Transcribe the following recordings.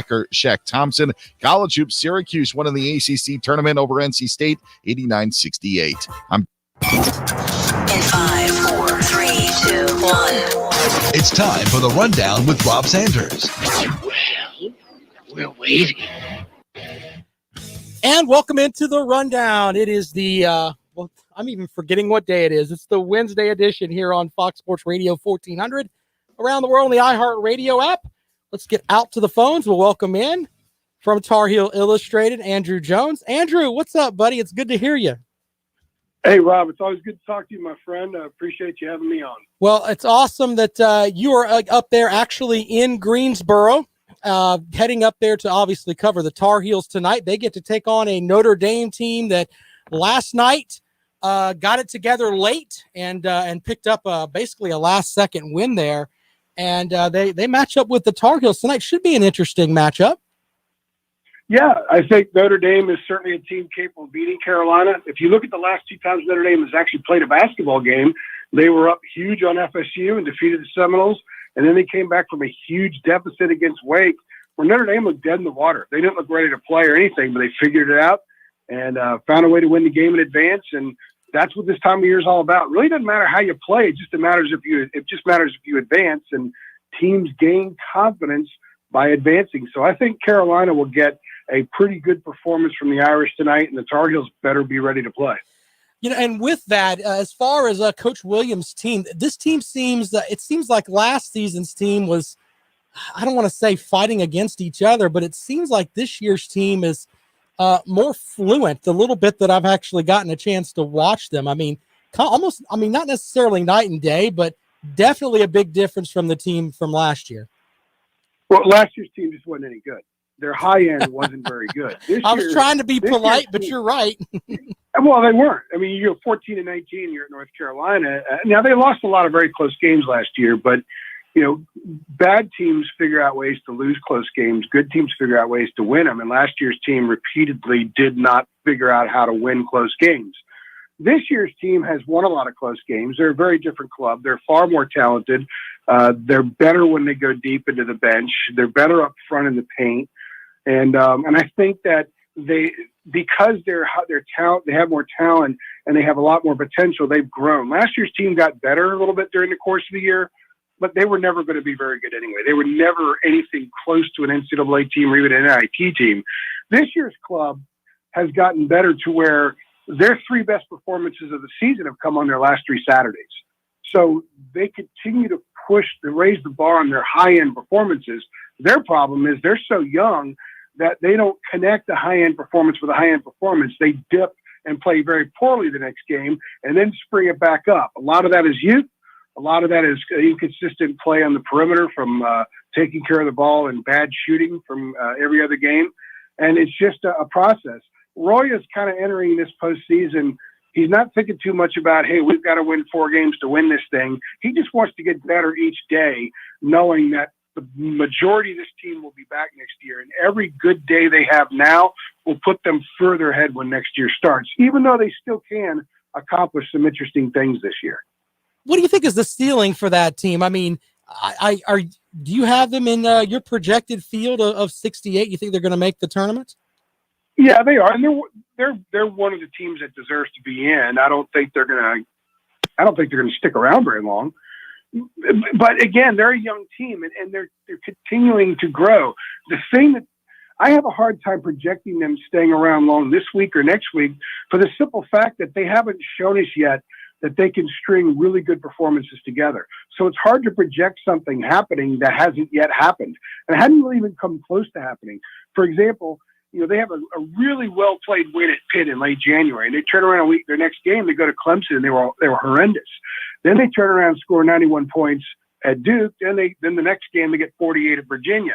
Shaq Thompson. College hoops, Syracuse won in the ACC tournament over NC State, 89-68. I'm in 5, 4, 3, 2, 1. It's time for the Rundown with Rob Sanders. Well, we're waiting. And welcome into the Rundown. It is the, I'm even forgetting what day it is. It's the Wednesday edition here on Fox Sports Radio 1400. Around the world on the iHeartRadio app. Let's get out to the phones. We'll welcome in from Tar Heel Illustrated, Andrew Jones. Andrew, what's up, buddy? It's good to hear you. Hey, Rob. It's always good to talk to you, my friend. I appreciate you having me on. Well, it's awesome that you are up there actually in Greensboro, heading up there to obviously cover the Tar Heels tonight. They get to take on a Notre Dame team that last night got it together late and picked up basically a last-second win there. And they match up with the Tar Heels tonight. Should be an interesting matchup. Yeah, I think Notre Dame is certainly a team capable of beating Carolina. If you look at the last two times Notre Dame has actually played a basketball game, they were up huge on FSU and defeated the Seminoles. And then they came back from a huge deficit against Wake, where Notre Dame looked dead in the water. They didn't look ready to play or anything, but they figured it out and found a way to win the game in advance. And that's what this time of year is all about. It really doesn't matter how you play. It just matters if you advance, and teams gain confidence by advancing. So I think Carolina will get a pretty good performance from the Irish tonight, and the Tar Heels better be ready to play. You know, and with that, as far as Coach Williams' team, this team seems like last season's team was, I don't want to say fighting against each other, but it seems like this year's team is more fluent, the little bit that I've actually gotten a chance to watch them. I mean, not necessarily night and day, but definitely a big difference from the team from last year. Well, last year's team just wasn't any good. Their high end wasn't very good. I was trying to be polite, but you're right. Well, they weren't. I mean, you're 14-19, you're at North Carolina. Now, they lost a lot of very close games last year, but bad teams figure out ways to lose close games. Good teams figure out ways to win them. And last year's team repeatedly did not figure out how to win close games. This year's team has won a lot of close games. They're a very different club. They're far more talented. They're better when they go deep into the bench. They're better up front in the paint. And I think that because they're talent, they have more talent and they have a lot more potential. They've grown. Last year's team got better a little bit during the course of the year, but they were never going to be very good anyway. They were never anything close to an NCAA team or even an NIT team. This year's club has gotten better to where their three best performances of the season have come on their last three Saturdays. So they continue to raise the bar on their high-end performances. Their problem is they're so young that they don't connect the high-end performance with a high-end performance. They dip and play very poorly the next game and then spring it back up. A lot of that is youth. A lot of that is inconsistent play on the perimeter from taking care of the ball and bad shooting from every other game. And it's just a process. Roy is kind of entering this postseason. He's not thinking too much about, hey, we've got to win 4 games to win this thing. He just wants to get better each day, knowing that the majority of this team will be back next year. And every good day they have now will put them further ahead when next year starts, even though they still can accomplish some interesting things this year. What do you think is the ceiling for that team? I mean, do you have them in your projected field of 68? You think they're going to make the tournament? Yeah, they are, and they're one of the teams that deserves to be in. I don't think they're going to stick around very long. But again, they're a young team, and they're continuing to grow. The thing that I have a hard time projecting them staying around long this week or next week for the simple fact that they haven't shown us yet that they can string really good performances together. So it's hard to project something happening that hasn't yet happened and hadn't really even come close to happening. For example, they have a really well-played win at Pitt in late January, and they turn around their next game, they go to Clemson, and they were horrendous. Then they turn around and score 91 points at Duke. Then the next game they get 48 at Virginia.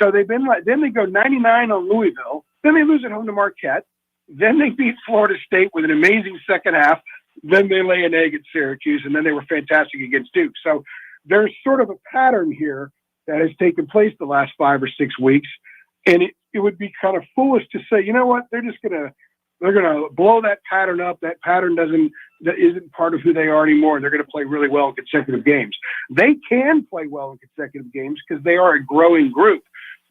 So then they go 99 on Louisville. Then they lose at home to Marquette. Then they beat Florida State with an amazing second half. Then they lay an egg at Syracuse, and then they were fantastic against Duke. So there's sort of a pattern here that has taken place the last 5 or 6 weeks, and it would be kind of foolish to say, you know what, they're gonna blow that pattern up. That pattern isn't part of who they are anymore. They're going to play really well in consecutive games. They can play well in consecutive games because they are a growing group.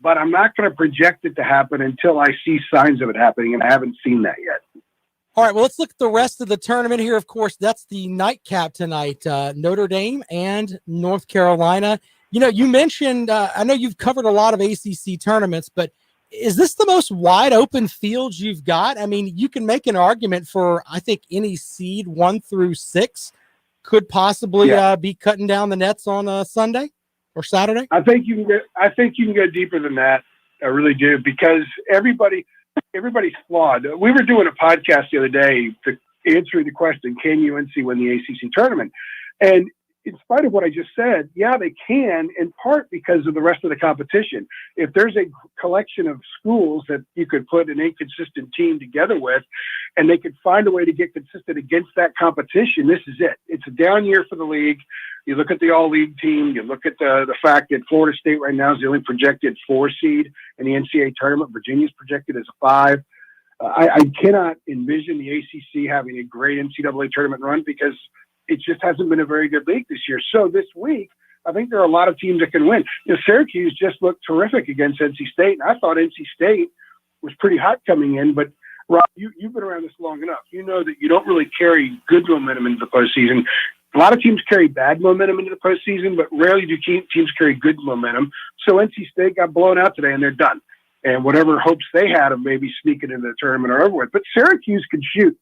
but I'm not going to project it to happen until I see signs of it happening, and I haven't seen that yet. All right, well, let's look at the rest of the tournament here. Of course, that's the nightcap tonight, Notre Dame and North Carolina. You know, you mentioned, I know you've covered a lot of ACC tournaments, but is this the most wide open field you've got? I mean, you can make an argument for, I think, any seed 1 through 6 could possibly be cutting down the nets on Sunday or Saturday. I think you can go deeper than that. I really do, because everybody's flawed. We were doing a podcast the other day to answer the question, can UNC win the ACC tournament? And in spite of what I just said, yeah, they can, in part because of the rest of the competition. If there's a collection of schools that you could put an inconsistent team together with, and they could find a way to get consistent against that competition, this is it. It's a down year for the league. You look at the all-league team. You look at the fact that Florida State right now is the only projected 4 seed in the NCAA tournament. Virginia's projected as a 5. I cannot envision the ACC having a great NCAA tournament run because it just hasn't been a very good league this year. So this week, I think there are a lot of teams that can win. You know, Syracuse just looked terrific against NC State, and I thought NC State was pretty hot coming in. But, Rob, you've been around this long enough. You know that you don't really carry good momentum into the postseason. A lot of teams carry bad momentum into the postseason, but rarely do teams carry good momentum. So NC State got blown out today, and they're done. And whatever hopes they had of maybe sneaking into the tournament are over with. But Syracuse can shoot.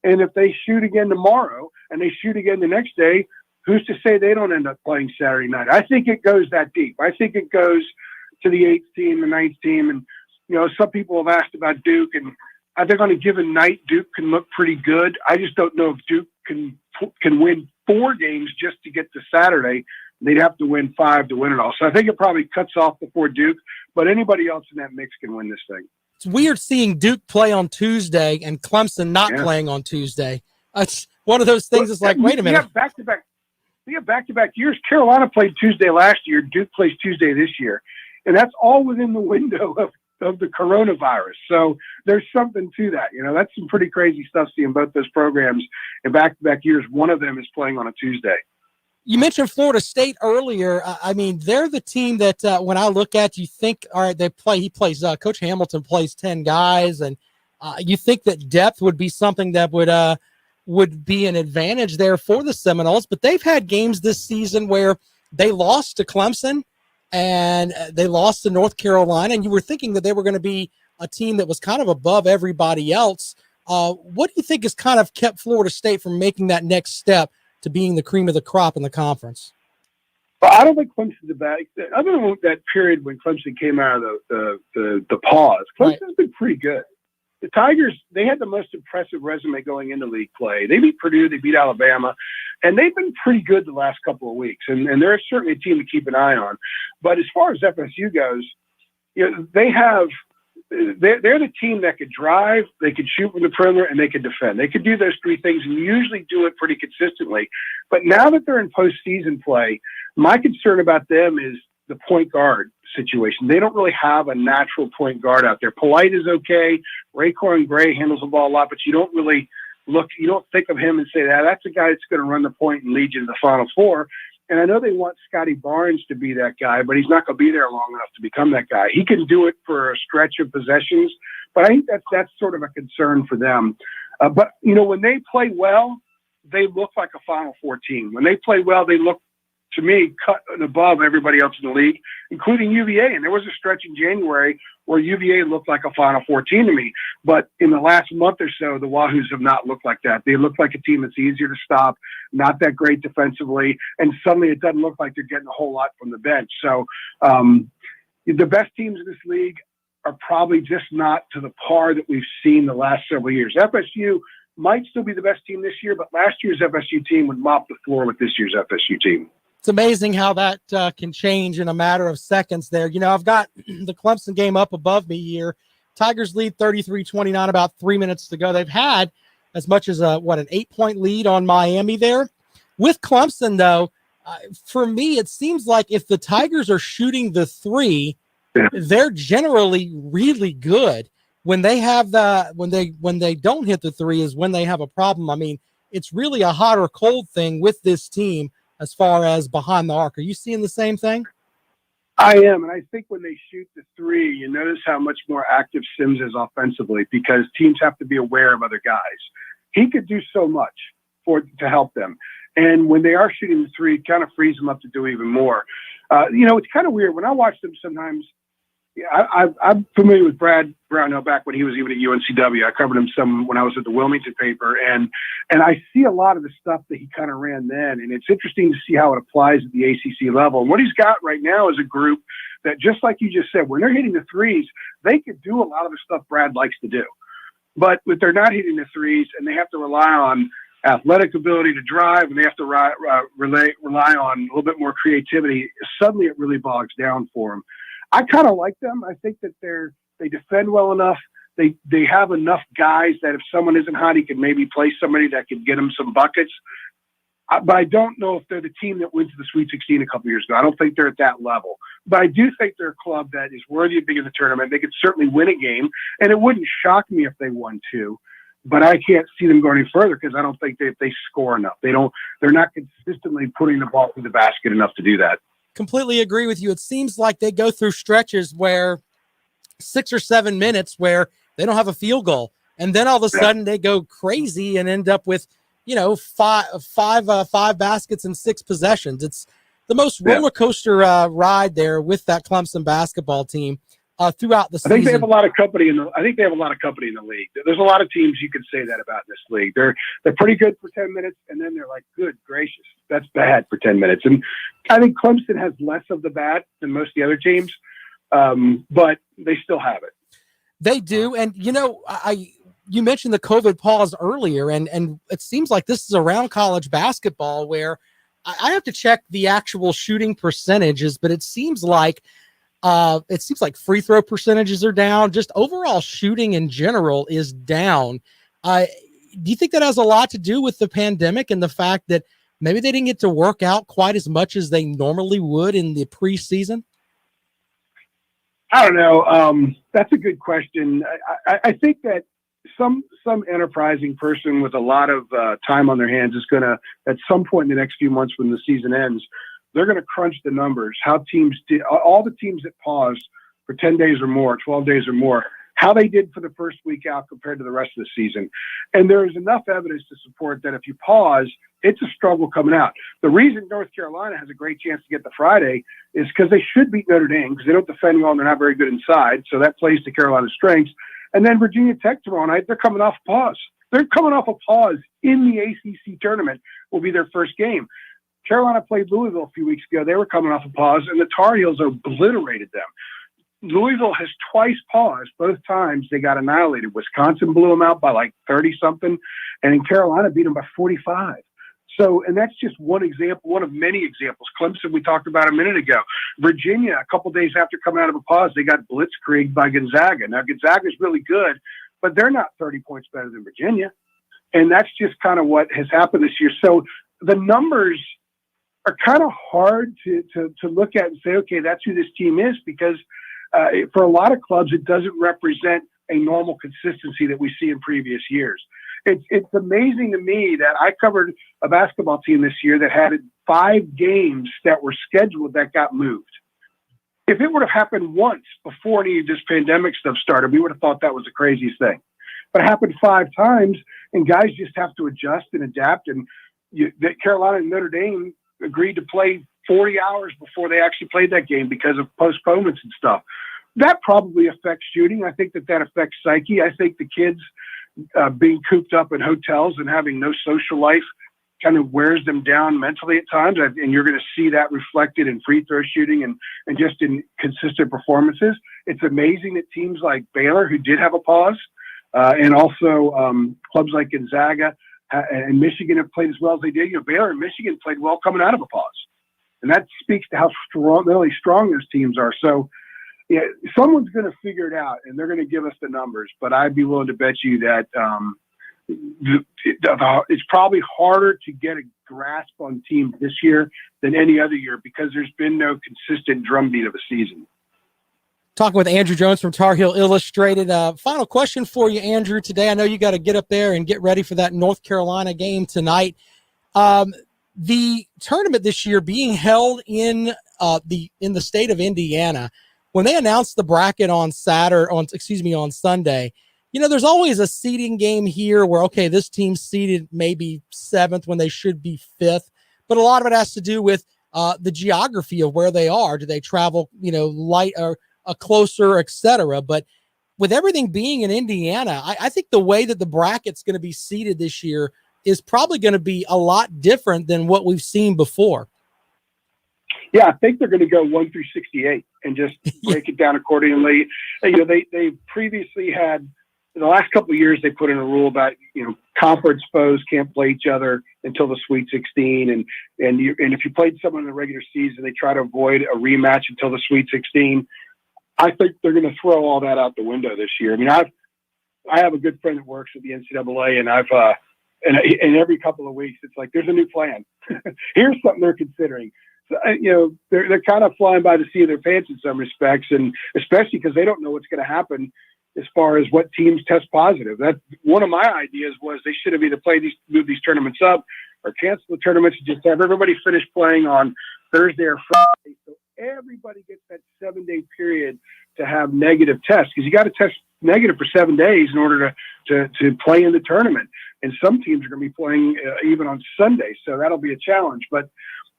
And if they shoot again tomorrow and they shoot again the next day, who's to say they don't end up playing Saturday night? I think it goes that deep. I think it goes to the 8th team, the 9th team. And, you know, some people have asked about Duke, and I think on a given night, Duke can look pretty good. I just don't know if Duke can win 4 games just to get to Saturday. They'd have to win 5 to win it all. So I think it probably cuts off before Duke, but anybody else in that mix can win this thing. It's weird seeing Duke play on Tuesday and Clemson not playing on Tuesday. It's one of those things. It's like, wait a minute. We have back-to-back years. Carolina played Tuesday last year. Duke plays Tuesday this year. And that's all within the window of the coronavirus. So there's something to that. You know, that's some pretty crazy stuff seeing both those programs in back-to-back years. One of them is playing on a Tuesday. You mentioned Florida State earlier. I mean, they're the team that when I look at, you think, all right, Coach Hamilton plays 10 guys, and you think that depth would be something that would be an advantage there for the Seminoles. But they've had games this season where they lost to Clemson and they lost to North Carolina, and you were thinking that they were going to be a team that was kind of above everybody else. What do you think has kind of kept Florida State from making that next step to being the cream of the crop in the conference? Well, I don't think Clemson's other than that period when Clemson came out of the pause, Clemson's been pretty good. The Tigers, they had the most impressive resume going into league play. They beat Purdue, they beat Alabama, and they've been pretty good the last couple of weeks. And they're certainly a team to keep an eye on. But as far as FSU goes, you know, they're the team that could drive, they could shoot from the perimeter, and they could defend. They could do those 3 things and usually do it pretty consistently. But now that they're in postseason play, my concern about them is the point guard situation. They don't really have a natural point guard out there. Polite is okay. Raycorn Gray handles the ball a lot, but you don't really you don't think of him and say that's a guy that's going to run the point and lead you to the Final Four. And I know they want Scotty Barnes to be that guy, but he's not going to be there long enough to become that guy. He can do it for a stretch of possessions, but I think that's sort of a concern for them. But, you know, when they play well, they look like a Final Four team. When they play well, they look, to me, cut and above everybody else in the league, including UVA. And there was a stretch in January where UVA looked like a Final Four team to me. But in the last month or so, the Wahoos have not looked like that. They look like a team that's easier to stop, not that great defensively, and suddenly it doesn't look like they're getting a whole lot from the bench. So the best teams in this league are probably just not to the par that we've seen the last several years. FSU might still be the best team this year, but last year's FSU team would mop the floor with this year's FSU team. It's amazing how that can change in a matter of seconds there. You know, I've got the Clemson game up above me here. Tigers lead 33-29, about 3 minutes to go. They've had as much as an 8-point lead on Miami there. With Clemson, though, for me, it seems like if the Tigers are shooting the 3, they're generally really good. When they have when they don't hit the 3 is when they have a problem. I mean, it's really a hot or cold thing with this team as far as behind the arc. Are you seeing the same thing? I am, and I think when they shoot the three, you notice how much more active Sims is offensively because teams have to be aware of other guys. He could do so much to help them. And when they are shooting the three, it kind of frees them up to do even more. It's kind of weird. When I watch them sometimes, I'm familiar with Brad Brownell back when he was even at UNCW. I covered him some when I was at the Wilmington paper. And I see a lot of the stuff that he kind of ran then. And it's interesting to see how it applies at the ACC level. And what he's got right now is a group that, just like you just said, when they're hitting the threes, they can do a lot of the stuff Brad likes to do. But if they're not hitting the threes and they have to rely on athletic ability to drive and they have to rely on a little bit more creativity, suddenly it really bogs down for them. I kind of like them. I think that they defend well enough. They have enough guys that if someone isn't hot, he can maybe play somebody that could get him some buckets. But I don't know if they're the team that went to the Sweet 16 a couple years ago. I don't think they're at that level. But I do think they're a club that is worthy of being in the tournament. They could certainly win a game, and it wouldn't shock me if they won two. But I can't see them going any further because I don't think they score enough. They're not consistently putting the ball through the basket enough to do that. Completely agree with you. It seems like they go through stretches where 6 or 7 minutes where they don't have a field goal, and then all of a sudden they go crazy and end up with five baskets in 6 possessions. It's the most roller coaster ride there with that Clemson basketball team throughout the season. I think they have a lot of company in the league. There's a lot of teams you could say that about in this league. They're pretty good for 10 minutes, and then they're like, good gracious, that's bad for 10 minutes. And I think Clemson has less of the bad than most of the other teams, but they still have it. They do, and you mentioned the COVID pause earlier, and it seems like this is around college basketball where I have to check the actual shooting percentages, but it seems like free throw percentages are down. Just overall shooting in general is down. Do you think that has a lot to do with the pandemic and the fact that maybe they didn't get to work out quite as much as they normally would in the preseason? I don't know. That's a good question. I think that some enterprising person with a lot of time on their hands is going to, at some point in the next few months when the season ends, they're going to crunch the numbers, how teams did, all the teams that paused for 10 days or more, 12 days or more, how they did for the first week out compared to the rest of the season. And there is enough evidence to support that if you pause, it's a struggle coming out. The reason North Carolina has a great chance to get the Friday is because they should beat Notre Dame because they don't defend well and they're not very good inside. So that plays to Carolina's strengths. And then Virginia Tech tomorrow night, they're coming off a pause. They're coming off a pause in the ACC tournament, will be their first game. Carolina played Louisville a few weeks ago. They were coming off a pause, and the Tar Heels obliterated them. Louisville has twice paused. Both times they got annihilated. Wisconsin blew them out by like 30-something, and in Carolina beat them by 45. So, and that's just one example, one of many examples. Clemson, we talked about a minute ago. Virginia, a couple days after coming out of a pause, they got blitzkrieged by Gonzaga. Now, Gonzaga's really good, but they're not 30 points better than Virginia. And that's just kind of what has happened this year. So the numbers are kind of hard to look at and say, okay, that's who this team is, because for a lot of clubs, it doesn't represent a normal consistency that we see in previous years. It's amazing to me that I covered a basketball team this year that had 5 games that were scheduled that got moved. If it would have happened once before any of this pandemic stuff started, we would have thought that was the craziest thing. But it happened 5 times, and guys just have to adjust and adapt. And Carolina and Notre Dame agreed to play 40 hours before they actually played that game because of postponements and stuff. That probably affects shooting. I think that affects psyche. I think the kids being cooped up in hotels and having no social life kind of wears them down mentally at times. And you're going to see that reflected in free throw shooting and just in consistent performances. It's amazing that teams like Baylor, who did have a pause, and also clubs like Gonzaga and Michigan have played as well as they did. Baylor and Michigan played well coming out of a pause. And that speaks to how really strong those teams are. So, yeah, someone's going to figure it out, and they're going to give us the numbers. But I'd be willing to bet you that it's probably harder to get a grasp on teams this year than any other year because there's been no consistent drumbeat of a season. Talking with Andrew Jones from Tar Heel Illustrated. Final question for you, Andrew, today. I know you got to get up there and get ready for that North Carolina game tonight. The tournament this year being held in in the state of Indiana, when they announced the bracket on Sunday, there's always a seeding game here where, okay, this team's seeded maybe 7th when they should be 5th, but a lot of it has to do with the geography of where they are. Do they travel, light or closer, etc.? But with everything being in Indiana, I think the way that the bracket's going to be seeded this year is probably going to be a lot different than what we've seen before. Yeah, I think they're going to go 1 through 68 and just break it down accordingly. They previously had, in the last couple of years, they put in a rule about, conference foes can't play each other until the Sweet 16. And if you played someone in the regular season, they try to avoid a rematch until the Sweet 16. I think they're going to throw all that out the window this year. I mean, I have a good friend that works at the NCAA, and and every couple of weeks, it's like, there's a new plan. Here's something they're considering. So, they're kind of flying by the seat of their pants in some respects, and especially because they don't know what's going to happen as far as what teams test positive. That one of my ideas was they should have either move these tournaments up or cancel the tournaments and just have everybody finish playing on Thursday or Friday. So everybody gets that 7-day period to have negative tests, because you got to test negative for 7 days in order to play in the tournament. And some teams are going to be playing even on Sunday. So that'll be a challenge, but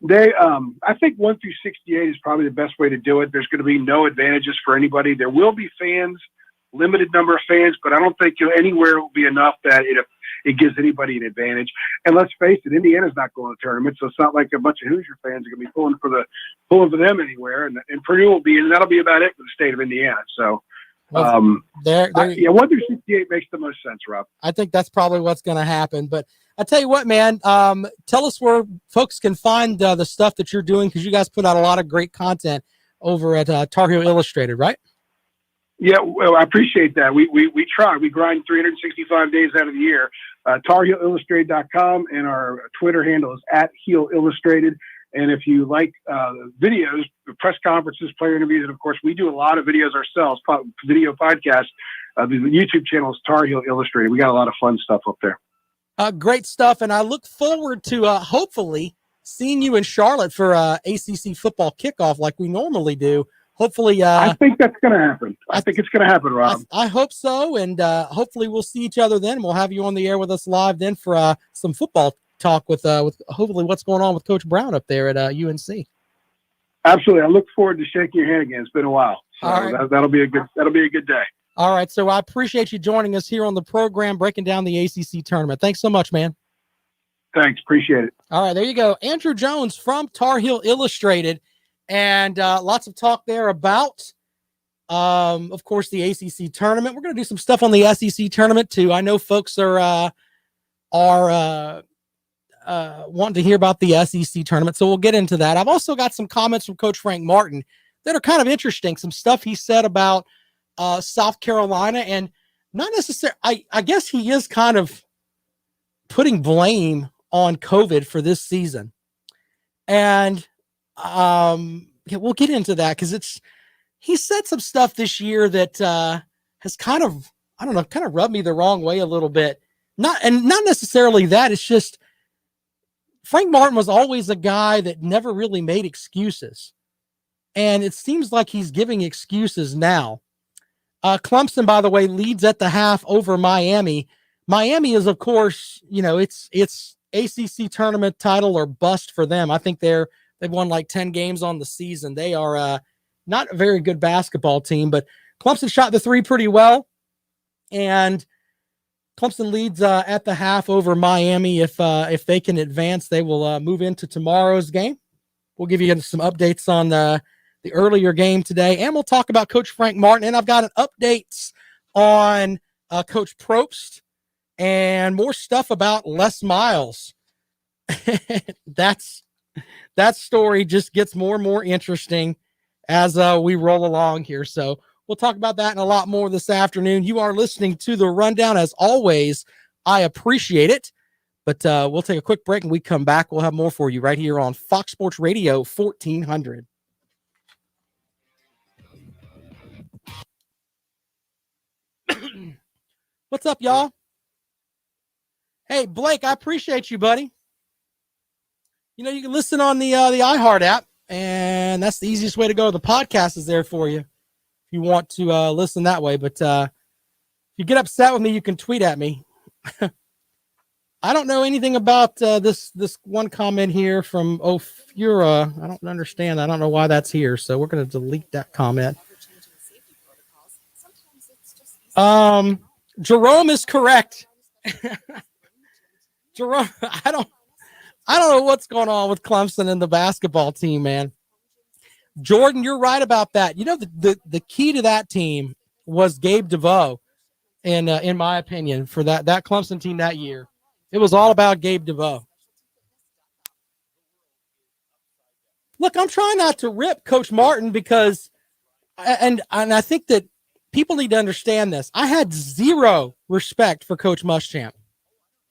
I think 1 through 68 is probably the best way to do it. There's going to be no advantages for anybody. There will be fans, limited number of fans, but I don't think anywhere will be enough that it gives anybody an advantage. And let's face it, Indiana's not going to the tournament, so it's not like a bunch of Hoosier fans are going to be pulling for them anywhere. And Purdue will be, and that'll be about it for the state of Indiana. So, 1 through 68 makes the most sense, Rob. I think that's probably what's going to happen. But I tell you what, man, tell us where folks can find the stuff that you're doing, because you guys put out a lot of great content over at Tar Heel Illustrated, right? Yeah, well, I appreciate that. We try. We grind 365 days out of the year. TarHeelIllustrated.com, and our Twitter handle is @HeelIllustrated. And if you like videos, press conferences, player interviews, and of course, we do a lot of videos ourselves, video podcasts. The YouTube channel is Tar Heel Illustrated. We got a lot of fun stuff up there. Great stuff, and I look forward to hopefully seeing you in Charlotte for ACC football kickoff like we normally do. Hopefully, I think that's going to happen. I think it's going to happen, Rob. I hope so, and hopefully we'll see each other then. We'll have you on the air with us live then for some football talk with hopefully what's going on with Coach Brown up there at UNC. Absolutely, I look forward to shaking your hand again. It's been a while, so right. that'll be a good day. All right, so I appreciate you joining us here on the program, breaking down the ACC tournament. Thanks so much, man. Thanks, appreciate it. All right, there you go, Andrew Jones from Tar Heel Illustrated. And lots of talk there about, of course, the ACC tournament. We're going to do some stuff on the SEC tournament, too. I know folks are wanting to hear about the SEC tournament, so we'll get into that. I've also got some comments from Coach Frank Martin that are kind of interesting. Some stuff he said about South Carolina, and not necessarily, I guess he is kind of putting blame on COVID for this season. And we'll get into that, because he said some stuff this year that has kind of rubbed me the wrong way a little bit. Not necessarily that. It's just Frank Martin was always a guy that never really made excuses, and it seems like he's giving excuses now. Clemson, by the way, leads at the half over Miami. Miami is, of course, it's ACC tournament title or bust for them. I think they've won like 10 games on the season. They are not a very good basketball team, but Clemson shot the three pretty well. And Clemson leads at the half over Miami. If they can advance, they will move into tomorrow's game. We'll give you some updates on the earlier game today. And we'll talk about Coach Frank Martin. And I've got an updates on Coach Probst and more stuff about Les Miles. That story just gets more and more interesting as we roll along here. So we'll talk about that and a lot more this afternoon. You are listening to The Rundown. As always, I appreciate it. But we'll take a quick break, and we come back. We'll have more for you right here on Fox Sports Radio 1400. What's up, y'all? Hey, Blake, I appreciate you, buddy. You can listen on the iHeart app And that's the easiest way to go. The podcast is there for you if you want to listen that way. But if you get upset with me, you can tweet at me. I don't know anything about this one comment here from Ofura. I don't understand. I don't know why that's here. So we're going to delete that comment. Jerome is correct. Jerome, I don't know what's going on with Clemson and the basketball team, man. Jordan, you're right about that. You know, the key to that team was Gabe DeVoe, and in my opinion, for that Clemson team that year. It was all about Gabe DeVoe. Look, I'm trying not to rip Coach Martin because, and I think that people need to understand this. I had zero respect for Coach Muschamp.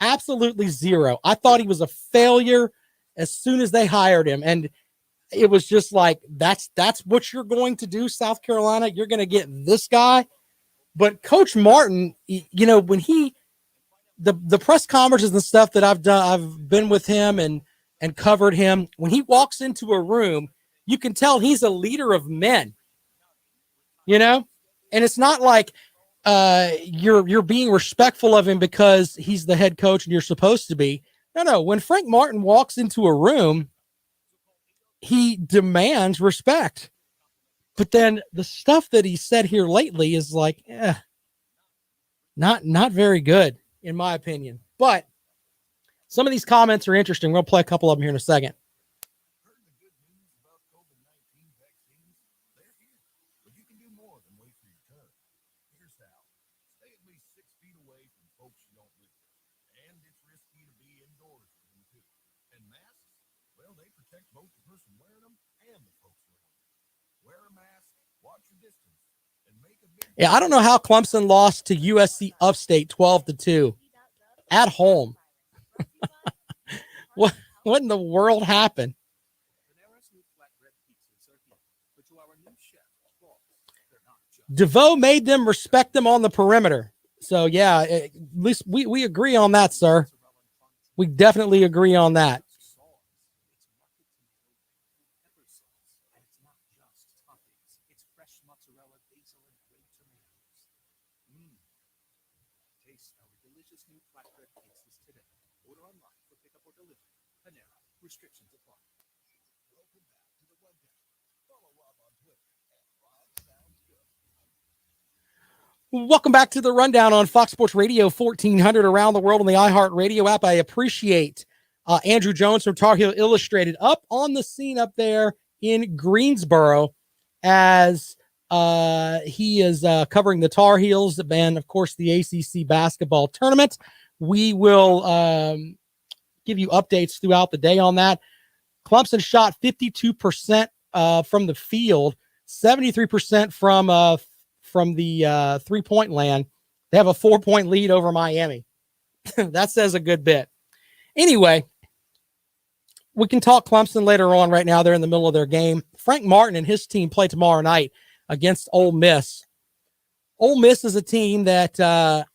Absolutely zero. I thought he was a failure as soon as they hired him. And it was just like, that's what you're going to do, South Carolina. You're going to get this guy. But Coach Martin, you know, when the press conferences and stuff that I've done, I've been with him and covered him. When he walks into a room, you can tell he's a leader of men, you know, and it's not like you're being respectful of him because he's the head coach and you're supposed to be. No. When Frank Martin walks into a room, he demands respect. But then the stuff that he said here lately is like, not very good, in my opinion. But some of these comments are interesting. We'll play a couple of them here in a second. Yeah, I don't know how Clemson lost to USC Upstate 12-2 at home. What in the world happened? DeVoe made them respect them on the perimeter. So, yeah, at least we agree on that, sir. We definitely agree on that. Welcome back to the Rundown on Fox Sports Radio 1400 around the world on the iHeartRadio app. I appreciate Andrew Jones from Tar Heel Illustrated up on the scene up there in Greensboro as he is covering the Tar Heels and, of course, the ACC basketball tournament. We will give you updates throughout the day on that. Clemson shot 52% from the field, 73% from the three-point land. They have a 4-point lead over Miami. That says a good bit. Anyway, we can talk Clemson later on. Right now, they're in the middle of their game. Frank Martin and his team play tomorrow night against Ole Miss. Ole Miss is a team that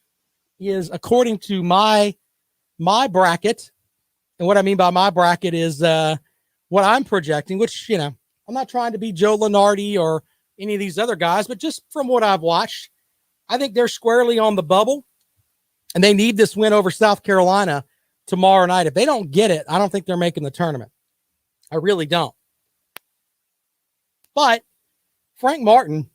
is, according to my bracket, and what I mean by my bracket is what I'm projecting, which, you know, I'm not trying to be Joe Lunardi or any of these other guys, but just from what I've watched, I think they're squarely on the bubble, and they need this win over South Carolina tomorrow night. If they don't get it, I don't think they're making the tournament. I really don't. But Frank Martin,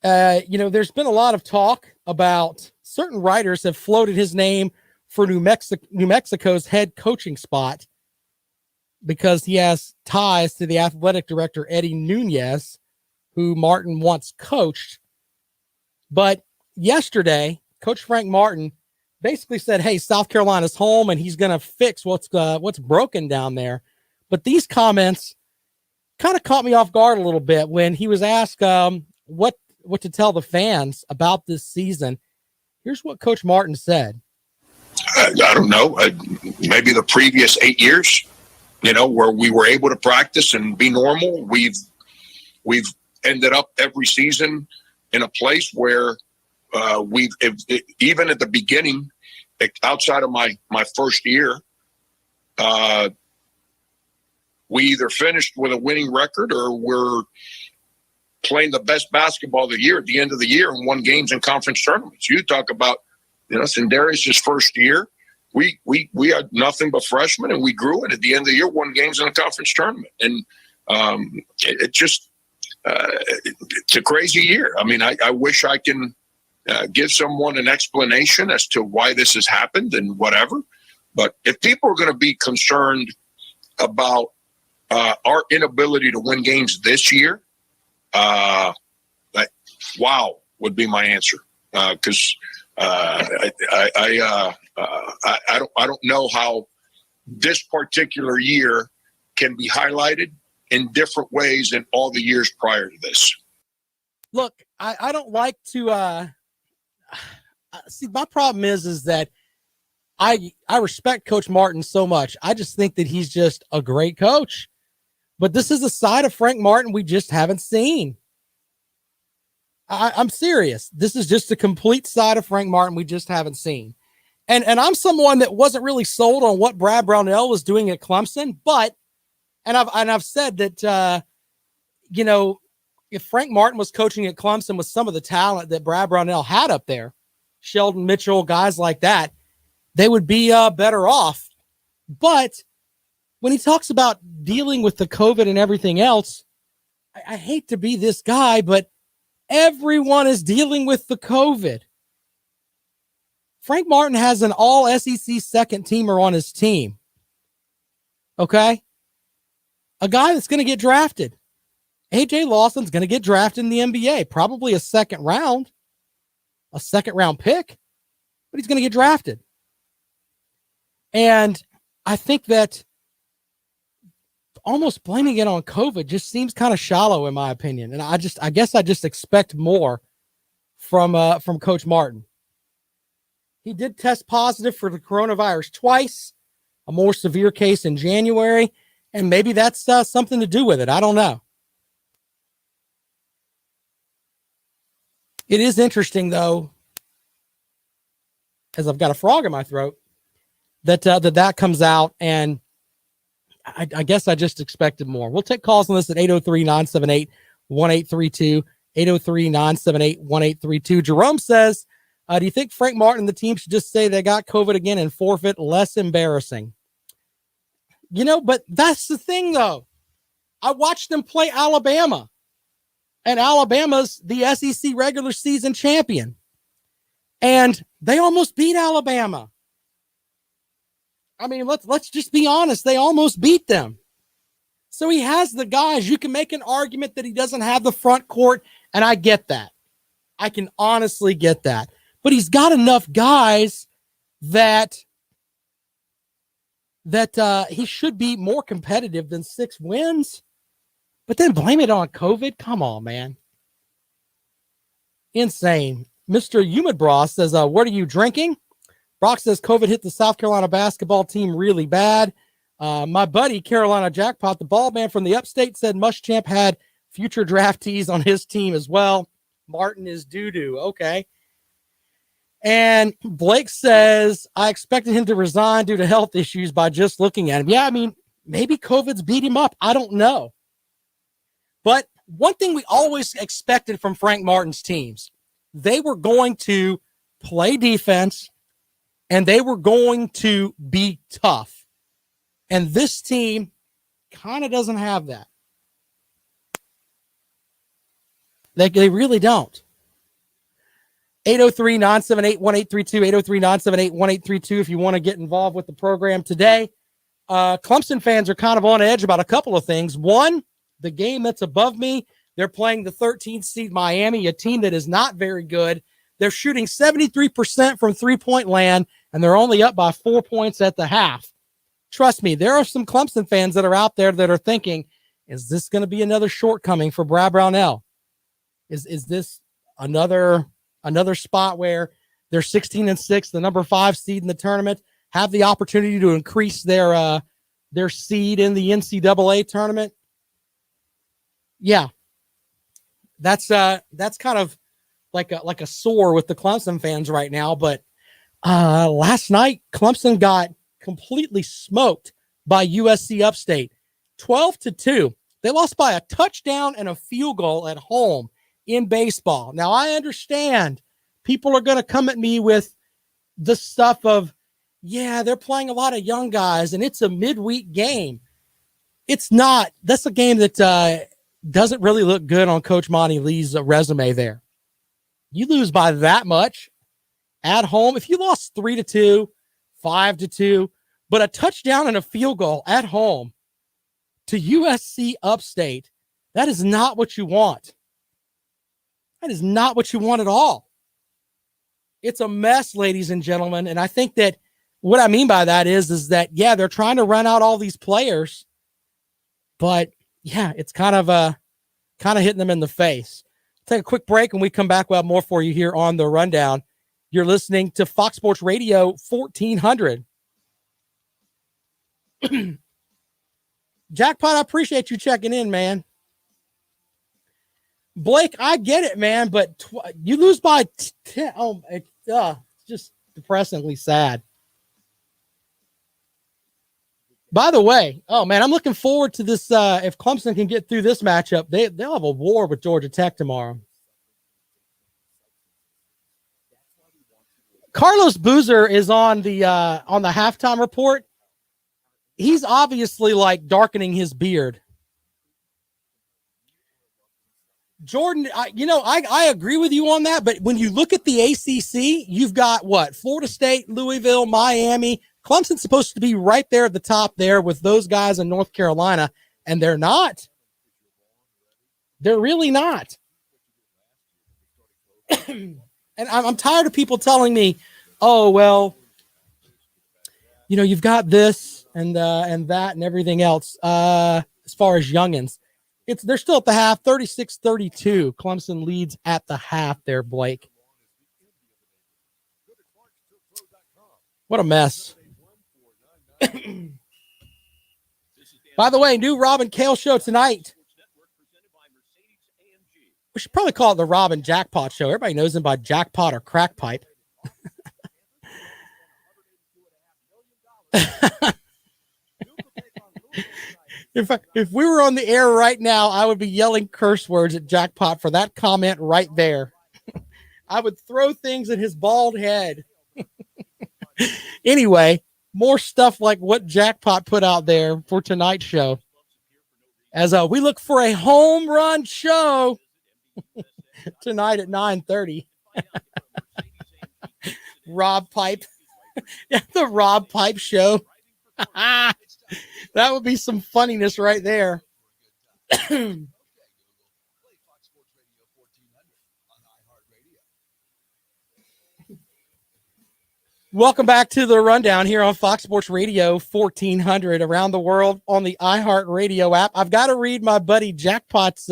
you know, there's been a lot of talk about certain writers have floated his name for New Mexico's head coaching spot because he has ties to the athletic director, Eddie Nunez, who Martin once coached. But yesterday, Coach Frank Martin basically said, hey, South Carolina's home, and he's going to fix what's broken down there. But these comments kind of caught me off guard a little bit when he was asked what to tell the fans about this season. Here's what Coach Martin said. I don't know, maybe the previous 8 years, you know, where we were able to practice and be normal. We've ended up every season in a place where even at the beginning, outside of my first year, we either finished with a winning record or we're playing the best basketball of the year at the end of the year and won games in conference tournaments. You talk about, Sindarius' first year. We had nothing but freshmen, and we grew, and at the end of the year won games in a conference tournament. And it's a crazy year. I mean, I wish I can give someone an explanation as to why this has happened and whatever. But if people are going to be concerned about our inability to win games this year, wow would be my answer. Because I don't know how this particular year can be highlighted in different ways than all the years prior to this. Look, I don't like to see. My problem is that I respect Coach Martin so much. I just think that he's just a great coach. But this is a side of Frank Martin we just haven't seen. I'm serious. This is just a complete side of Frank Martin we just haven't seen. And I'm someone that wasn't really sold on what Brad Brownell was doing at Clemson, but I've said that if Frank Martin was coaching at Clemson with some of the talent that Brad Brownell had up there, Sheldon Mitchell, guys like that, they would be better off. But when he talks about dealing with the COVID and everything else, I hate to be this guy, but everyone is dealing with the COVID. Frank Martin has an all SEC second teamer on his team. Okay? A guy that's going to get drafted. AJ Lawson's going to get drafted in the NBA, probably a second round pick, but he's going to get drafted. And I think that almost blaming it on COVID just seems kind of shallow in my opinion. And I guess I just expect more from Coach Martin. He did test positive for the coronavirus twice, a more severe case in January, and maybe that's something to do with it. I don't know. It is interesting, though, as I've got a frog in my throat, that comes out, and I guess I just expected more. We'll take calls on this at 803-978-1832, 803-978-1832. Jerome says, do you think Frank Martin and the team should just say they got COVID again and forfeit? Less embarrassing. But that's the thing, though. I watched them play Alabama, and Alabama's the SEC regular season champion. And they almost beat Alabama. I mean, let's just be honest. They almost beat them. So he has the guys. You can make an argument that he doesn't have the front court, and I get that. I can honestly get that. But he's got enough guys that he should be more competitive than 6 wins. But then blame it on COVID? Come on, man. Insane. Mr. Humidbra says, what are you drinking? Brock says COVID hit the South Carolina basketball team really bad. My buddy, Carolina Jackpot, the ball man from the upstate, said Muschamp had future draftees on his team as well. Martin is doo-doo. Okay. And Blake says, I expected him to resign due to health issues by just looking at him. Yeah, I mean, maybe COVID's beat him up. I don't know. But one thing we always expected from Frank Martin's teams, they were going to play defense and they were going to be tough. And this team kind of doesn't have that. They really don't. 803-978-1832, 803-978-1832 if you want to get involved with the program today. Clemson fans are kind of on edge about a couple of things. One, the game that's above me, they're playing the 13th seed Miami, a team that is not very good. They're shooting 73% from three-point land, and they're only up by 4 points at the half. Trust me, there are some Clemson fans that are out there that are thinking, is this going to be another shortcoming for Brad Brownell? Is this another spot where they're 16-6, the number 5 seed in the tournament, have the opportunity to increase their seed in the NCAA tournament? Yeah, that's kind of like a sore with the Clemson fans right now. But last night, Clemson got completely smoked by USC Upstate. 12-2. They lost by a touchdown and a field goal at home in baseball. Now, I understand people are going to come at me with the stuff of, yeah, they're playing a lot of young guys and it's a midweek game. It's not. That's a game that doesn't really look good on Coach Monty Lee's resume there. You lose by that much at home. If you lost 3-2, 5-2, but a touchdown and a field goal at home to USC Upstate, that is not what you want. That is not what you want at all. It's a mess, ladies and gentlemen. And I think that what I mean by that is that, yeah, they're trying to run out all these players, but yeah, it's kind of hitting them in the face. Take a quick break and we come back. We'll have more for you here on the Rundown. You're listening to Fox Sports Radio 1400. Jackpot, I appreciate you checking in, man. Blake, I get it, man, but you lose by 10. Oh, it's just depressingly sad. By the way, oh, man, I'm looking forward to this. If Clemson can get through this matchup, they'll have a war with Georgia Tech tomorrow. Carlos Boozer is on the halftime report. He's obviously like darkening his beard. Jordan, I agree with you on that, but when you look at the ACC, you've got what? Florida State, Louisville, Miami. Clemson's supposed to be right there at the top there with those guys in North Carolina, and they're not. They're really not. And I'm tired of people telling me, oh, well, you've got this and that and everything else as far as youngins. They're still at the half, 36-32. Clemson leads at the half there, Blake. What a mess. By the way, new Rob and Kale show tonight. We should probably call it the Rob and Jackpot show. Everybody knows him by Jackpot or Crack Pipe. If we were on the air right now, I would be yelling curse words at Jackpot for that comment right there. I would throw things at his bald head. Anyway, more stuff like what Jackpot put out there for tonight's show. As we look for a home run show tonight at 9:30. Rob Pipe. Yeah, the Rob Pipe show. That would be some funniness right there. Welcome back to the Rundown here on Fox Sports Radio 1400 around the world on the iHeartRadio app. I've got to read my buddy Jackpot's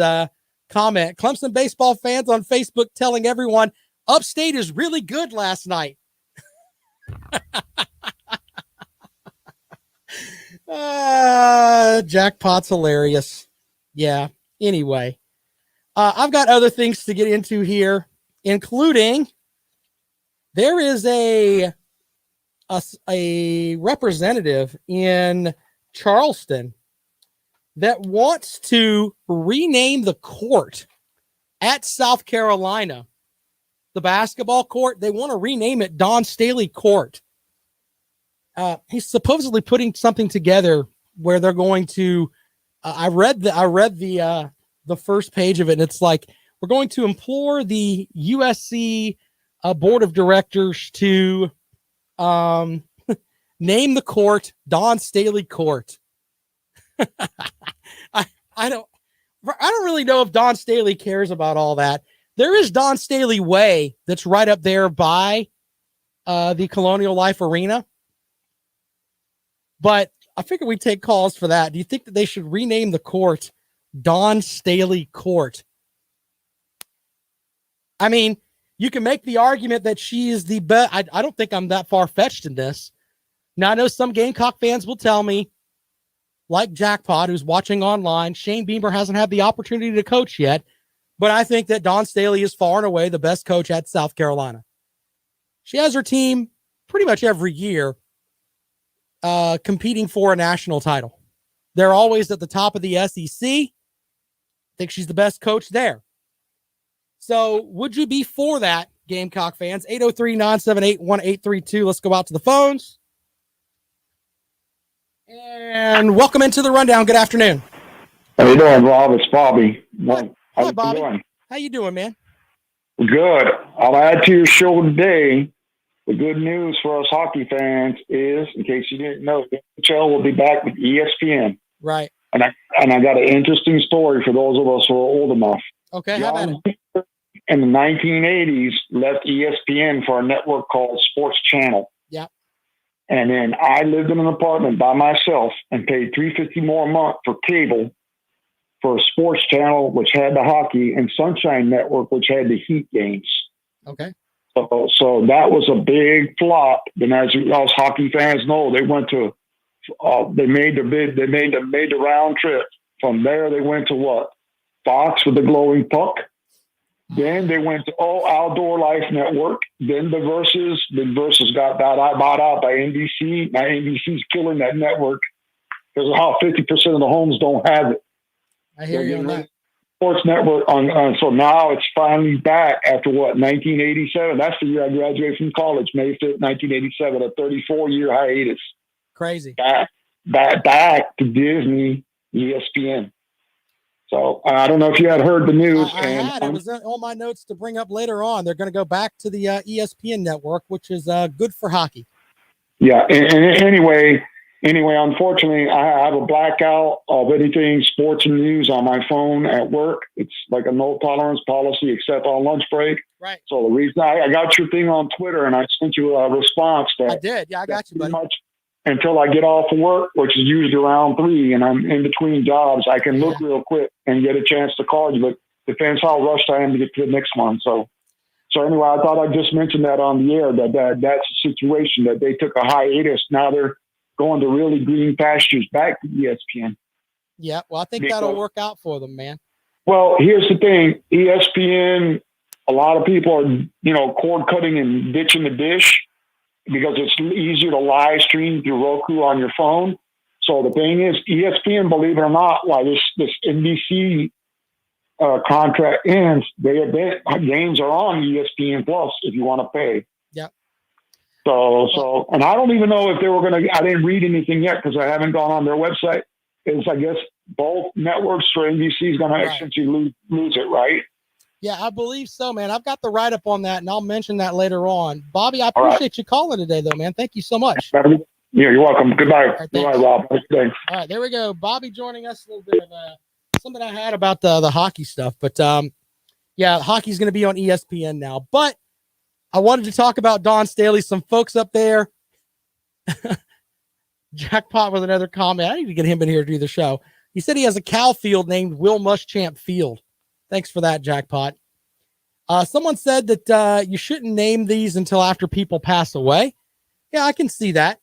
comment. Clemson baseball fans on Facebook telling everyone Upstate is really good last night. Jackpot's hilarious. Yeah. Anyway, I've got other things to get into here, including there is a representative in Charleston that wants to rename the court at South Carolina, the basketball court. They want to rename it Don Staley Court. He's supposedly putting something together where they're going to. I read the first page of it, and it's like we're going to implore the USC board of directors to name the court Don Staley Court. I don't really know if Don Staley cares about all that. There is Don Staley Way that's right up there by the Colonial Life Arena. But I figure we take calls for that. Do you think that they should rename the court Don Staley Court? I mean, you can make the argument that she is the best. I don't think I'm that far-fetched in this. Now, I know some Gamecock fans will tell me, like Jackpot, who's watching online, Shane Beamer hasn't had the opportunity to coach yet, but I think that Don Staley is far and away the best coach at South Carolina. She has her team pretty much every year competing for a national title. They're always at the top of the SEC. I think she's the best coach there. So would you be for that, Gamecock fans? 803-978-1832. Let's go out to the phones. And welcome into the rundown. Good afternoon. How you doing, Rob? It's Bobby. Hi, Bobby. How you doing, man? Good. I'll add to your show today. The good news for us hockey fans is, in case you didn't know, the NHL will be back with ESPN. Right. And I got an interesting story for those of us who are old enough. Okay, how about it? In the 1980s, left ESPN for a network called Sports Channel. Yeah. And then I lived in an apartment by myself and paid $350 more a month for cable for a Sports Channel, which had the hockey, and Sunshine Network, which had the Heat games. Okay. So that was a big flop. And as us hockey fans know, they went to, they made the round trip. From there, they went to what? Fox with the glowing puck. Then they went to Outdoor Life Network. Then the Versus got bought out by NBC. Now NBC's killing that network because of how 50% of the homes don't have it. I hear you on that. Sports Network so now it's finally back after what, 1987. That's the year I graduated from college, May 5th, 1987, a 34-year hiatus. Crazy. Back to Disney, ESPN. So I don't know if you had heard the news. It was on my notes to bring up later on. They're going to go back to the ESPN network, which is good for hockey. Yeah. And anyway, unfortunately, I have a blackout of anything sports and news on my phone at work. It's like a no tolerance policy except on lunch break. Right. So the reason I got your thing on Twitter and I sent you a response that I did. Yeah, I got you, buddy. Much until I get off of work, which is usually around 3, and I'm in between jobs, I can look real quick and get a chance to call you. But depends how rushed I am to get to the next one. So anyway, I thought I'd just mention that on the air that's a situation that they took a hiatus. Now they're going to really green pastures back to ESPN. Yeah, well, I think that'll work out for them, man. Well, here's the thing. ESPN, a lot of people are, cord cutting and ditching the dish because it's easier to live stream through Roku on your phone. So the thing is, ESPN, believe it or not, while this NBC contract ends, games are on ESPN Plus if you want to pay. Yeah. So, and I don't even know if they were going to, I didn't read anything yet because I haven't gone on their website. Is I guess both networks for NBC is going to essentially lose it, right? Yeah, I believe so, man. I've got the write-up on that, and I'll mention that later on. Bobby, I appreciate you calling today, though, man. Thank you so much. Yeah, you're welcome. Goodbye. Goodbye, Rob. All right, there we go. Bobby joining us. A little bit of something I had about the hockey stuff. But, yeah, hockey's going to be on ESPN now. But I wanted to talk about Dawn Staley. Some folks up there. Jackpot with another comment. I need to get him in here to do the show. He said he has a cow field named Will Muschamp Field. Thanks for that, Jackpot. Someone said that you shouldn't name these until after people pass away. Yeah, I can see that.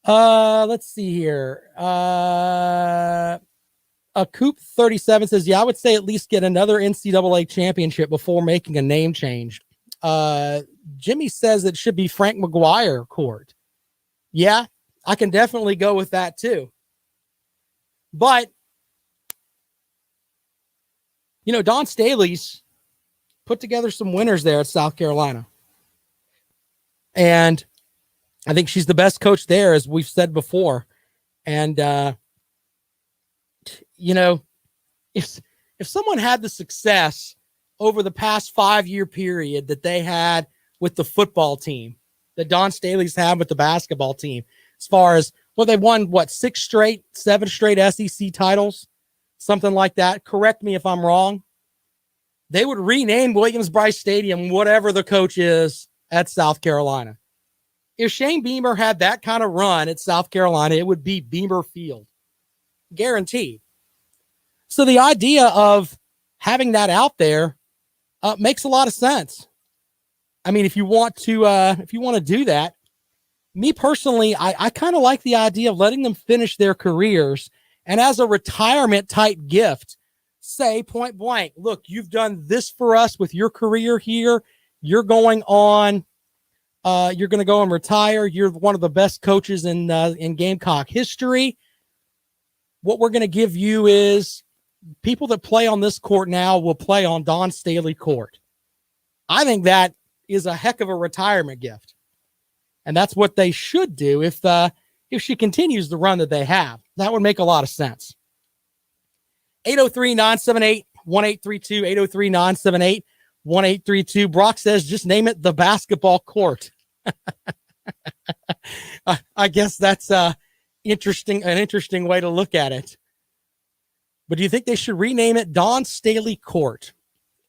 Let's see here. A Coop 37 says, yeah, I would say at least get another NCAA championship before making a name change. Jimmy says it should be Frank McGuire Court. Yeah, I can definitely go with that too. But Dawn Staley's put together some winners there at South Carolina. And I think she's the best coach there, as we've said before. And, if someone had the success over the past 5-year period that they had with the football team, that Dawn Staley's had with the basketball team, as far as, they won, 7 straight SEC titles? Something like that. Correct me if I'm wrong. They would rename Williams-Brice Stadium whatever the coach is at South Carolina. If Shane Beamer had that kind of run at South Carolina, it would be Beamer Field. Guaranteed. So the idea of having that out there makes a lot of sense. I mean, if you want to do that, me personally, I kind of like the idea of letting them finish their careers. And as a retirement type gift, say point blank, look, you've done this for us with your career here. You're going on you're going to go and retire. You're one of the best coaches in Gamecock history. What we're going to give you is people that play on this court now will play on Don Staley Court. I think that is a heck of a retirement gift. And that's what they should do if she continues the run that they have. That would make a lot of sense. 803-978-1832, 803-978-1832. Brock says, just name it the basketball court. I guess that's an interesting way to look at it. But do you think they should rename it Don Staley Court?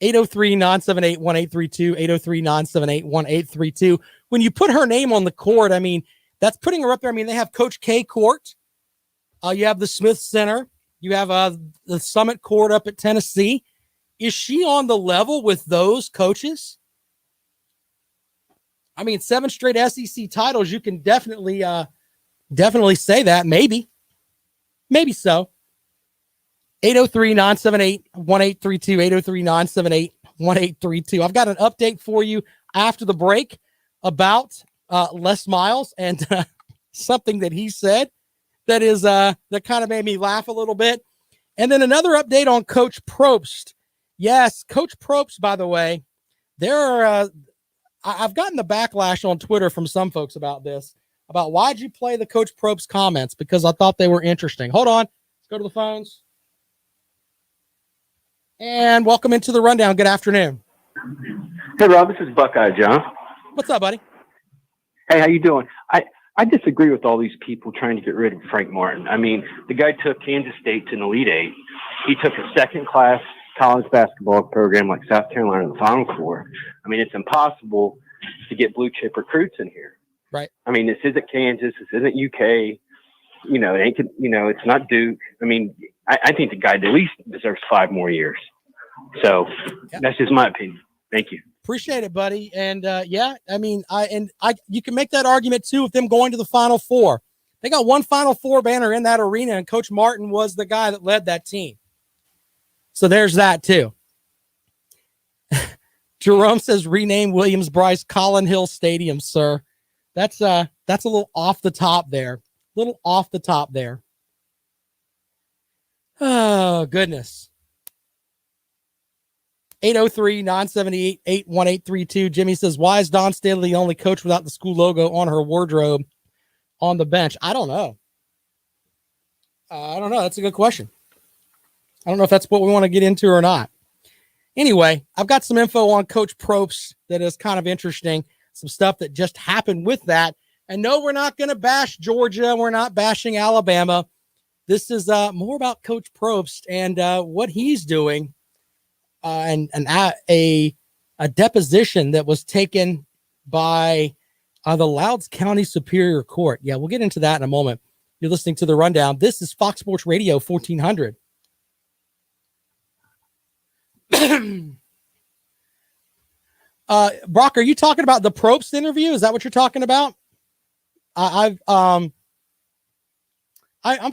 803-978-1832, 803-978-1832. When you put her name on the court, I mean, that's putting her up there. I mean, they have Coach K Court. You have the Smith Center. You have the Summit Court up at Tennessee. Is she on the level with those coaches? I mean, 7 straight SEC titles. You can definitely say that. Maybe so. 803-978-1832, 803-978-1832. I've got an update for you after the break about Les Miles and something that he said that kind of made me laugh a little bit. And then another update on Coach Probst. Yes, Coach Probst, by the way, I've gotten the backlash on Twitter from some folks about this, about why'd you play the Coach Probst comments, because I thought they were interesting. Hold on. Let's go to the phones. And welcome into the rundown. Good afternoon. Hey, Rob, this is Buckeye John. What's up, buddy? Hey, how you doing? I disagree with all these people trying to get rid of Frank Martin. I mean, the guy took Kansas State to an Elite Eight. He took a second-class college basketball program like South Carolina to the Final Four. I mean, it's impossible to get blue-chip recruits in here. Right. I mean, this isn't Kansas. This isn't UK. You know, it's not Duke. I mean, I think the guy at least deserves 5 more years. So That's just my opinion. Thank you. Appreciate it, buddy. And I mean, you can make that argument too with them going to the Final Four. They got one Final Four banner in that arena, and Coach Martin was the guy that led that team. So there's that too. Jerome says rename Williams-Brice Collin Hill Stadium, sir. That's a little off the top there. Oh, goodness. 803-978-1832. Jimmy says, why is Don Staley the only coach without the school logo on her wardrobe on the bench? I don't know. That's a good question. I don't know if that's what we want to get into or not. Anyway, I've got some info on Coach Probst that is kind of interesting. Some stuff that just happened with that. And no, we're not going to bash Georgia. We're not bashing Alabama. This is more about Coach Probst and what he's doing. And a deposition that was taken by the Louds County Superior Court. Yeah, we'll get into that in a moment. You're listening to The Rundown. This is Fox Sports Radio 1400. Brock, are you talking about the Probst interview? Is that what you're talking about? I'm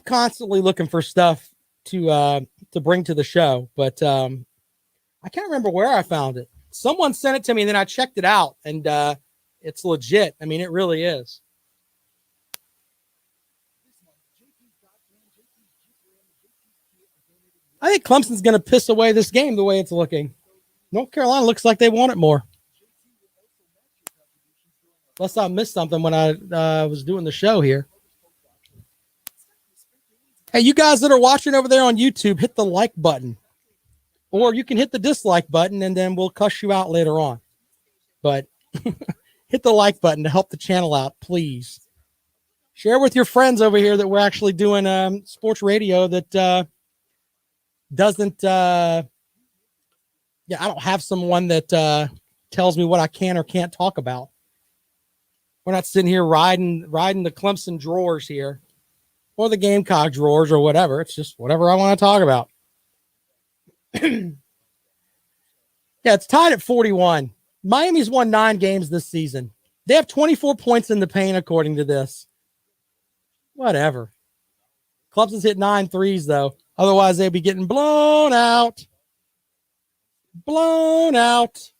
constantly looking for stuff to bring to the show, but I can't remember where I found it. Someone sent it to me, and then I checked it out, and it's legit. I mean, it really is. I think Clemson's going to piss away this game the way it's looking. North Carolina looks like they want it more. Unless I missed something when I was doing the show here. Hey, you guys that are watching over there on YouTube, hit the like button. Or you can hit the dislike button, and then we'll cuss you out later on. But hit the like button to help the channel out, please. Share with your friends over here that we're actually doing sports radio that doesn't I don't have someone that tells me what I can or can't talk about. We're not sitting here riding the Clemson drawers here or the Gamecock drawers or whatever. It's just whatever I want to talk about. Yeah, it's tied at 41. Miami's won 9 games this season. They have 24 points in the paint, according to this. Whatever. Clemson's hit 9 threes, though. Otherwise, they'd be getting blown out. Blown out.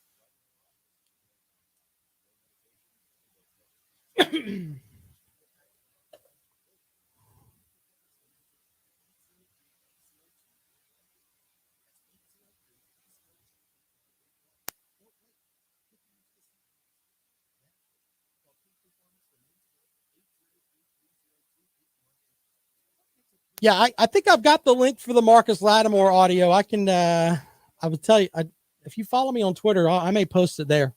Yeah, I think I've got the link for the Marcus Lattimore audio. I can, I would tell you, if you follow me on Twitter, I may post it there.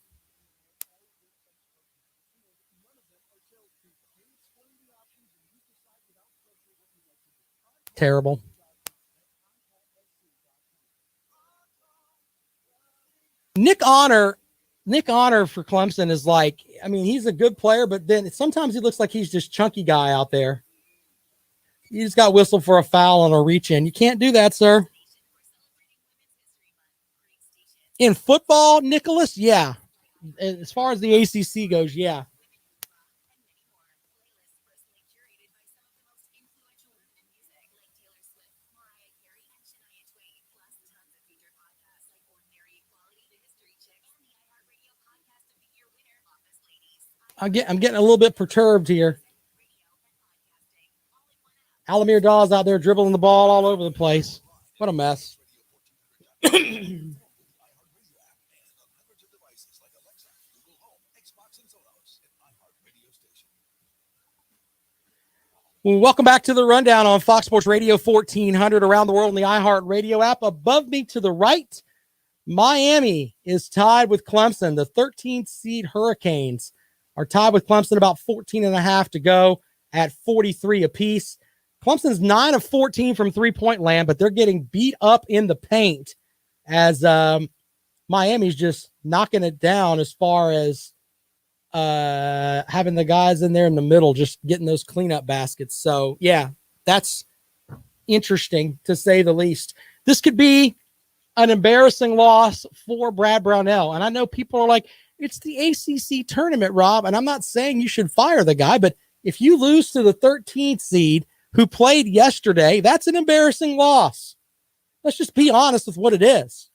Terrible. Nick Honor for Clemson is like, I mean, he's a good player, but then sometimes he looks like he's just chunky guy out there. You just got whistled for a foul on a reach in. You can't do that, sir. In football, Nicholas, yeah. As far as the ACC goes, yeah. I'm getting a little bit perturbed here. Alamir Dawes out there dribbling the ball all over the place. What a mess. Well, welcome back to the Rundown on Fox Sports Radio 1400 around the world in the iHeart Radio app. Above me to the right, Miami is tied with Clemson. The 13th seed Hurricanes are tied with Clemson, about 14 and a half to go at 43 apiece. Clemson's 9 of 14 from three-point land, but they're getting beat up in the paint as Miami's just knocking it down as far as having the guys in there in the middle, just getting those cleanup baskets. So, yeah, that's interesting to say the least. This could be an embarrassing loss for Brad Brownell. And I know people are like, it's the ACC tournament, Rob. And I'm not saying you should fire the guy, but if you lose to the 13th seed who played yesterday, that's an embarrassing loss. Let's just be honest with what it is.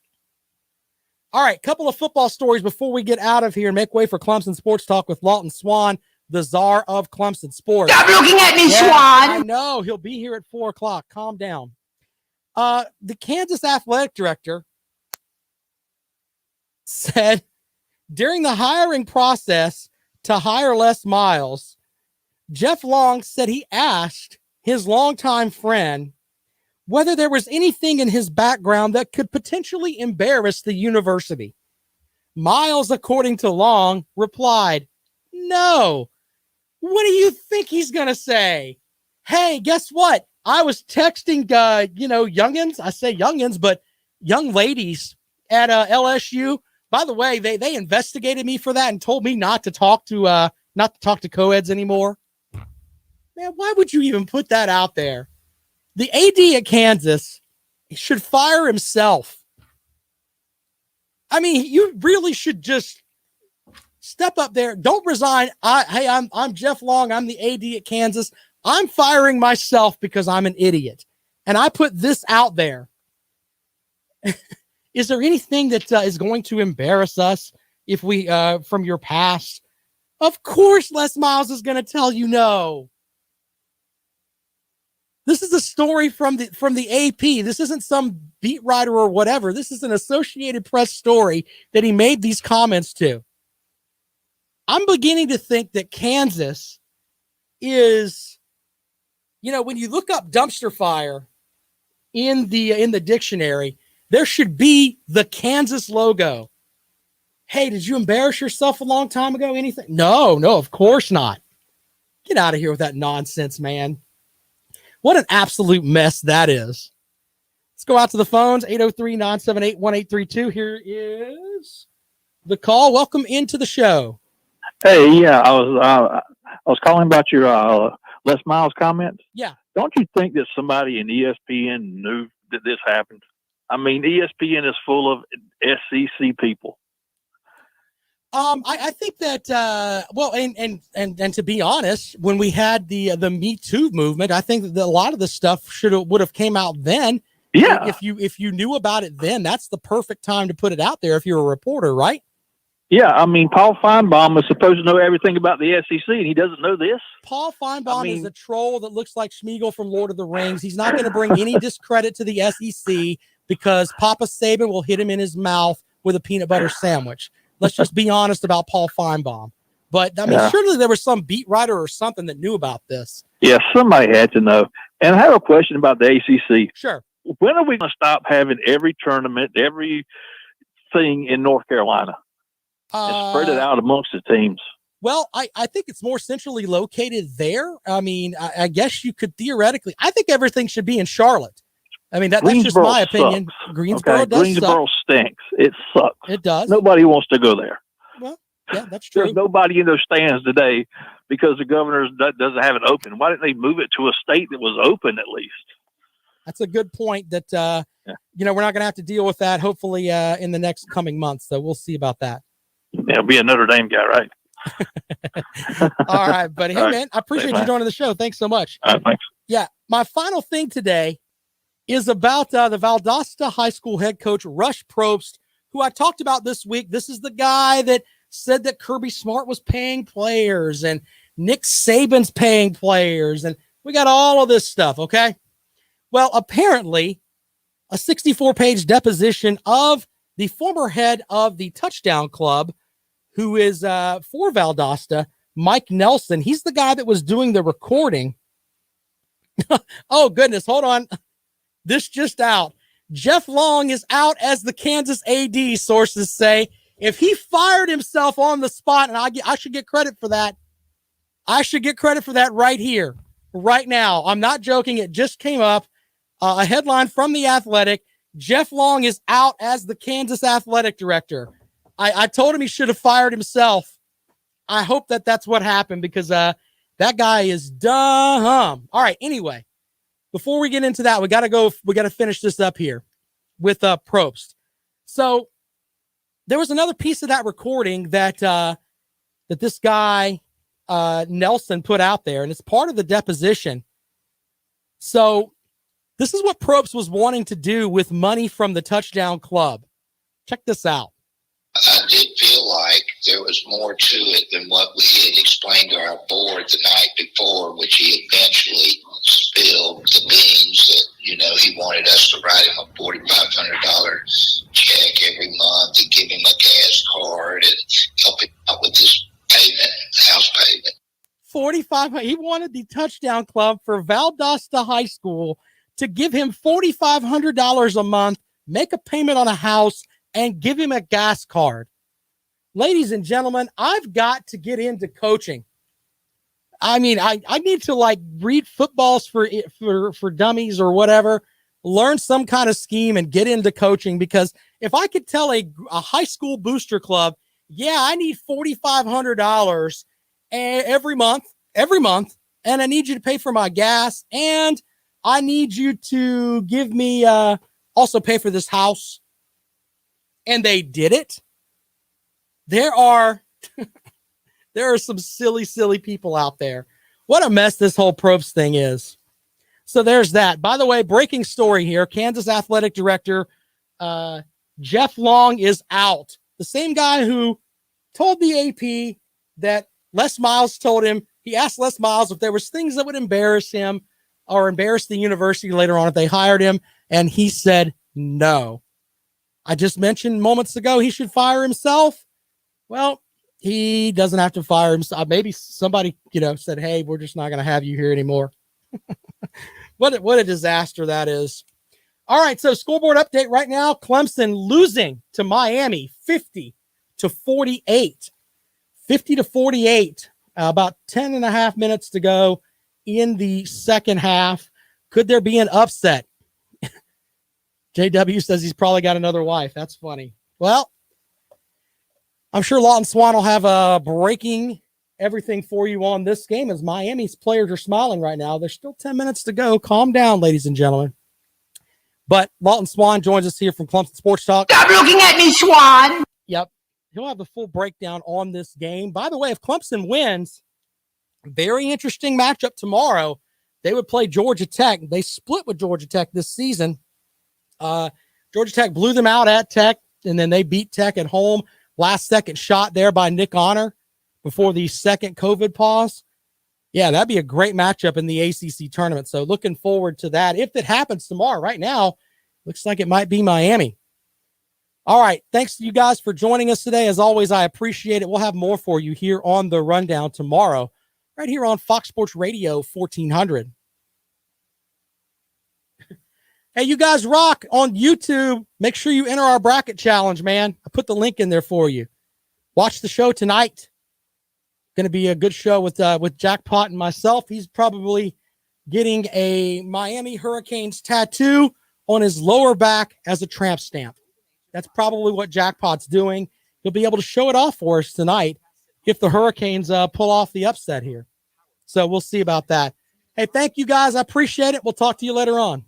All right, couple of football stories before we get out of here and make way for Clemson Sports Talk with Lawton Swan, the czar of Clemson sports. Stop looking at me, Yeah, Swan. I know. He'll be here at 4 o'clock. Calm down. The Kansas athletic director said during the hiring process to hire Les Miles, Jeff Long said he asked his longtime friend whether there was anything in his background that could potentially embarrass the university. Miles, according to Long, replied, "No." What do you think he's going to say? Hey, guess what? I was texting, youngins. I say youngins, but young ladies at LSU. By the way, they investigated me for that and told me not to talk to co-eds anymore. Man, why would you even put that out there? The AD at Kansas should fire himself. I mean, you really should just step up there. Don't resign. I'm Jeff Long. I'm the AD at Kansas. I'm firing myself because I'm an idiot. And I put this out there. Is there anything that is going to embarrass us if we from your past? Of course, Les Miles is going to tell you no. This is a story from the AP. This isn't some beat writer or whatever. This is an Associated Press story that he made these comments to. I'm beginning to think that Kansas is, when you look up dumpster fire in the dictionary, there should be the Kansas logo. Hey, did you embarrass yourself a long time ago? Anything? No, of course not. Get out of here with that nonsense, man. What an absolute mess that is. Let's go out to the phones, 803-978-1832. Here is the call. Welcome into the show. Hey, yeah, I was calling about your Les Miles comments. Yeah. Don't you think that somebody in ESPN knew that this happened? I mean, ESPN is full of SEC people. I think that and to be honest, when we had the Me Too movement, I think that a lot of the stuff would have came out then. Yeah. If you knew about it then, that's the perfect time to put it out there if you're a reporter, right? Yeah, I mean, Paul Feinbaum is supposed to know everything about the SEC, and he doesn't know this. Paul Feinbaum is a troll that looks like Smeagol from Lord of the Rings. He's not going to bring any discredit to the SEC because Papa Saban will hit him in his mouth with a peanut butter sandwich. Let's just be honest about Paul Feinbaum. But, I mean, surely there was some beat writer or something that knew about this. Yeah, somebody had to know. And I have a question about the ACC. Sure. When are we going to stop having every tournament, every thing in North Carolina? And spread it out amongst the teams. Well, I think it's more centrally located there. I mean, I guess you could theoretically. I think everything should be in Charlotte. I mean, that's just my opinion. Sucks. Greensboro does Greensboro suck. stinks. It sucks. It does. Nobody wants to go there. Well, yeah, that's true. There's nobody in those stands today because the governor doesn't have it open. Why didn't they move it to a state that was open at least? That's a good point that, we're not going to have to deal with that hopefully in the next coming months. So we'll see about that. Yeah, be a Notre Dame guy, right? All right, buddy. Hey, man, I appreciate you joining the show. Thanks so much. Thanks. Yeah, my final thing today is about the Valdosta High School head coach, Rush Probst, who I talked about this week. This is the guy that said that Kirby Smart was paying players and Nick Saban's paying players, and we got all of this stuff, okay? Well, apparently, a 64-page deposition of the former head of the Touchdown Club, who is for Valdosta, Mike Nelson. He's the guy that was doing the recording. Oh, goodness. Hold on. This just out. Jeff Long is out as the Kansas AD, sources say. If he fired himself on the spot, and I should get credit for that. I should get credit for that right here, right now. I'm not joking. It just came up. A headline from The Athletic. Jeff Long is out as the Kansas athletic director. I told him he should have fired himself. I hope that's what happened because that guy is dumb. All right. Anyway, before we get into that, we got to finish this up here with Probst. So there was another piece of that recording that this guy Nelson put out there, and it's part of the deposition. So this is what Probst was wanting to do with money from the Touchdown Club. Check this out. I did feel like there was more to it than what we had explained to our board the night before, which he eventually spilled the beans that, he wanted us to write him a $4,500 check every month and give him a gas card and help him out with his payment, house payment. He wanted the Touchdown Club for Valdosta High School to give him $4,500 a month, make a payment on a house, and give him a gas card. Ladies and gentlemen, I've got to get into coaching. I mean, I need to read footballs for dummies or whatever, learn some kind of scheme and get into coaching, because if I could tell a high school booster club, yeah, I need $4,500 every month, and I need you to pay for my gas, and I need you to give me also pay for this house. And they did it. There are some silly people out there. What a mess this whole Probst thing is. So there's that. By the way, breaking story here. Kansas athletic director Jeff Long is out. The same guy who told the AP that Les Miles told him, he asked Les Miles if there was things that would embarrass him or embarrass the university later on if they hired him. And he said no. I just mentioned moments ago he should fire himself. Well, he doesn't have to fire himself. Maybe somebody, said, hey, we're just not going to have you here anymore. What a disaster that is. All right, so scoreboard update right now. Clemson losing to Miami 50-48. 50-48. About 10 and a half minutes to go in the second half. Could there be an upset? JW says he's probably got another wife. That's funny. Well, I'm sure Lawton Swan will have breaking everything for you on this game as Miami's players are smiling right now. There's still 10 minutes to go. Calm down, ladies and gentlemen. But Lawton Swan joins us here from Clemson Sports Talk. Stop looking at me, Swan. Yep. He'll have the full breakdown on this game. By the way, if Clemson wins, very interesting matchup tomorrow. They would play Georgia Tech. They split with Georgia Tech this season. Georgia Tech blew them out at Tech, and then they beat Tech at home. last-second shot there by Nick Honor before the second COVID pause. Yeah, that'd be a great matchup in the ACC tournament. So looking forward to that. If it happens tomorrow, right now, looks like it might be Miami. All right. Thanks to you guys for joining us today. As always, I appreciate it. We'll have more for you here on the Rundown tomorrow, right here on Fox Sports Radio 1400. Hey, you guys rock on YouTube. Make sure you enter our bracket challenge, man. I put the link in there for you. Watch the show tonight. Going to be a good show with Jackpot and myself. He's probably getting a Miami Hurricanes tattoo on his lower back as a tramp stamp. That's probably what Jackpot's doing. He'll be able to show it off for us tonight if the Hurricanes pull off the upset here. So we'll see about that. Hey, thank you guys. I appreciate it. We'll talk to you later on.